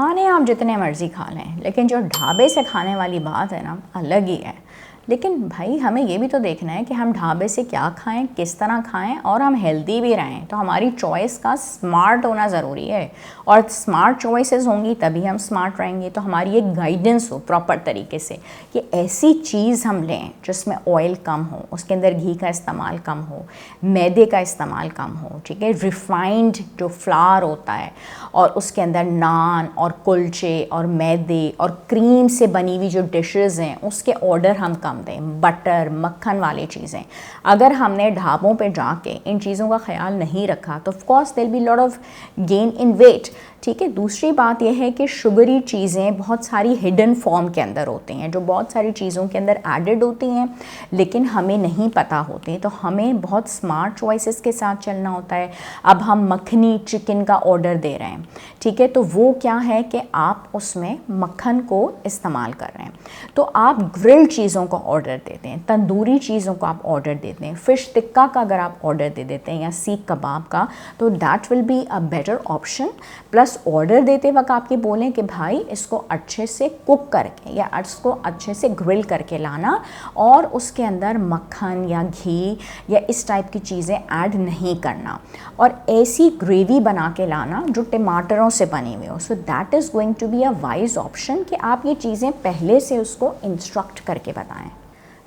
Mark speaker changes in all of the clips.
Speaker 1: खाने आप जितने मर्ज़ी खा लें, लेकिन जो ढाबे से खाने वाली बात है ना, अलग ही है। लेकिन भाई हमें ये भी तो देखना है कि हम ढाबे से क्या खाएं, किस तरह खाएं और हम हेल्दी भी रहें। तो हमारी चॉइस का स्मार्ट होना ज़रूरी है, और स्मार्ट चॉइसेस होंगी तभी हम स्मार्ट रहेंगे। तो हमारी एक गाइडेंस हो प्रॉपर तरीके से कि ऐसी चीज़ हम लें जिसमें ऑयल कम हो, उसके अंदर घी का इस्तेमाल कम हो, मैदे का इस्तेमाल कम हो, ठीक है, रिफाइंड जो फ्लावर होता है, और उसके अंदर नान और कुलचे और मैदे और क्रीम से बनी हुई जो डिशेज़ हैं उसके ऑर्डर हम कम दें। बटर मक्खन वाली चीज़ें, अगर हमने ढाबों पे जाके इन चीज़ों का ख्याल नहीं रखा तो of course there be lot of gain in weight, ठीक है। दूसरी बात यह है कि शुगरी चीज़ें बहुत सारी हिडन फॉर्म के अंदर होती हैं, जो बहुत सारी चीज़ों के अंदर एडेड होती हैं लेकिन हमें नहीं पता होती। तो हमें बहुत स्मार्ट चॉइसेस के साथ चलना होता है। अब हम मखनी चिकन का ऑर्डर दे रहे हैं, ठीक है, तो वो क्या है कि आप उसमें मक्खन को इस्तेमाल कर रहे हैं। तो आप ग्रिल्ड चीज़ों को ऑर्डर देते हैं, तंदूरी चीज़ों को आप ऑर्डर देते हैं, फ़िश टिक्का का अगर आप ऑर्डर दे देते हैं या सीख कबाब का, तो that will be a better option. Plus order देते वक्त आपके बोलें कि भाई इसको अच्छे से कुक करके या इसको अच्छे से ग्रिल करके लाना, और उसके अंदर मक्खन या घी या इस टाइप की चीज़ें ऐड नहीं करना, और ऐसी ग्रेवी बना के लाना जो टमाटरों से बनी हुई हो। So that is going to be a wise option कि आप ये चीज़ें पहले से उसको इंस्ट्रक्ट करके बताएं।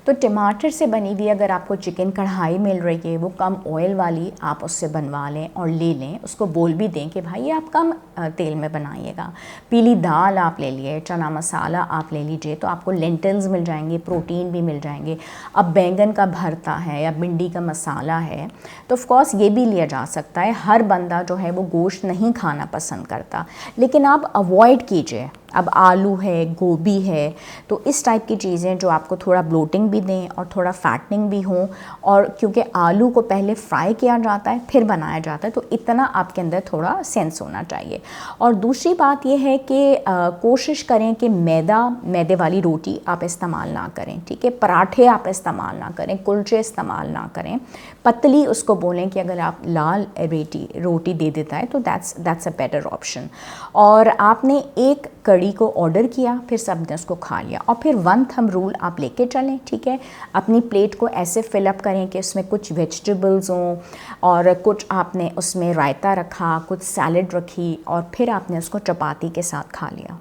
Speaker 1: तो टमाटर से बनी हुई अगर आपको चिकन कढ़ाई मिल रही है, वो कम ऑयल वाली, आप उससे बनवा लें और ले लें। उसको बोल भी दें कि भाई आप कम तेल में बनाइएगा। पीली दाल आप ले लिए, चना मसाला आप ले लीजिए, तो आपको लेंटिल्स मिल जाएंगे, प्रोटीन भी मिल जाएंगे। अब बैंगन का भरता है या भिंडी का मसाला है, तो ऑफ कोर्स ये भी लिया जा सकता है। हर बंदा जो है वो गोश्त नहीं खाना पसंद करता, लेकिन आप अवॉइड कीजिए। अब आलू है, गोभी है, तो इस टाइप की चीज़ें जो आपको थोड़ा ब्लोटिंग भी दें और थोड़ा फैटनिंग भी हो, और क्योंकि आलू को पहले फ्राई किया जाता है फिर बनाया जाता है, तो इतना आपके अंदर थोड़ा सेंस होना चाहिए। और दूसरी बात यह है कि कोशिश करें कि मैदे वाली रोटी आप इस्तेमाल ना करें, ठीक है, पराठे आप इस्तेमाल ना करें, कुलचे इस्तेमाल ना करें। पतली उसको बोलें कि अगर आप लाल रोटी दे देता है तो दैट्स अ बेटर ऑप्शन। और आपने एक कड़ी को ऑर्डर किया, फिर सबने उसको खा लिया, और फिर वन थंब रूल आप लेके चलें, ठीक है। अपनी प्लेट को ऐसे फिलअप करें कि उसमें कुछ वेजिटेबल्स हों, और कुछ आपने उसमें रायता रखा, कुछ सैलड रखी, और फिर आपने उसको चपाती के साथ खा लिया।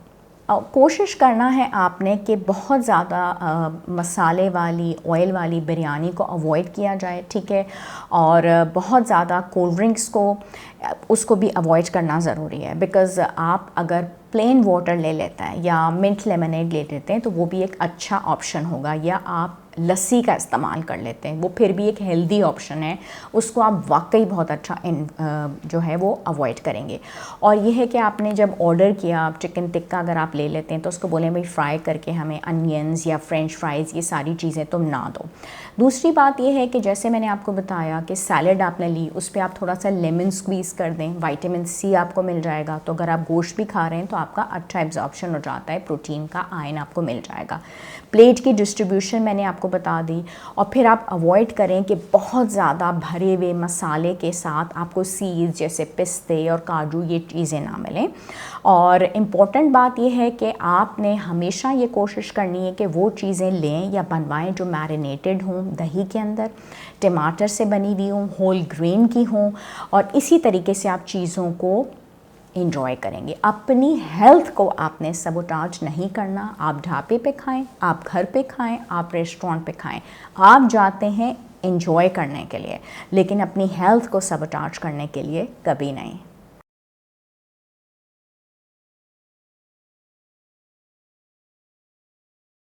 Speaker 1: कोशिश करना है आपने कि बहुत ज़्यादा मसाले वाली, ऑयल वाली बिरयानी को अवॉइड किया जाए, ठीक है। और बहुत ज़्यादा कोल्ड ड्रिंक्स को उसको भी अवॉइड करना ज़रूरी है, बिकॉज़ आप अगर प्लेन वाटर ले लेते हैं या मिंट लेमनेड ले लेते हैं तो वो भी एक अच्छा ऑप्शन होगा, या आप लस्सी का इस्तेमाल कर लेते हैं, वो फिर भी एक हेल्दी ऑप्शन है, उसको आप वाकई बहुत अच्छा जो है वो अवॉइड करेंगे। और ये है कि आपने जब ऑर्डर किया चिकन टिक्का अगर आप ले लेते हैं तो उसको बोलें भाई फ्राई करके हमें अनियंस या फ्रेंच फ्राइज़ ये सारी चीज़ें तुम ना दो। दूसरी बात ये है कि जैसे मैंने आपको बताया कि सैलड आपने ली, उस पर आप थोड़ा सा लेमन स्क्वीज़ कर दें, विटामिन सी आपको मिल जाएगा। तो अगर आप गोश्त भी खा रहे हैं तो आपका अच्छा एब्जॉर्प्शन हो जाता है, प्रोटीन का आयन आपको मिल जाएगा। प्लेट की डिस्ट्रीब्यूशन मैंने आपको बता दी। और फिर आप अवॉइड करें कि बहुत ज़्यादा भरे हुए मसाले के साथ आपको सीड्स जैसे पिस्ते और काजू ये चीज़ें ना मिलें। और इम्पॉर्टेंट बात यह है कि आपने हमेशा ये कोशिश करनी है कि वो चीज़ें लें या बनवाएं जो मैरिनेटेड हों, दही के अंदर टमाटर से बनी हुई हों, होल ग्रेन की हों, और इसी तरीके से आप चीज़ों को इंजॉय करेंगे। अपनी हेल्थ को आपने सबोटाज नहीं करना। आप ढाबे पे खाएं, आप घर पे खाएं, आप रेस्टोरेंट पे खाएं, आप जाते हैं इंजॉय करने के लिए, लेकिन अपनी हेल्थ को सबोटाज करने के लिए कभी नहीं।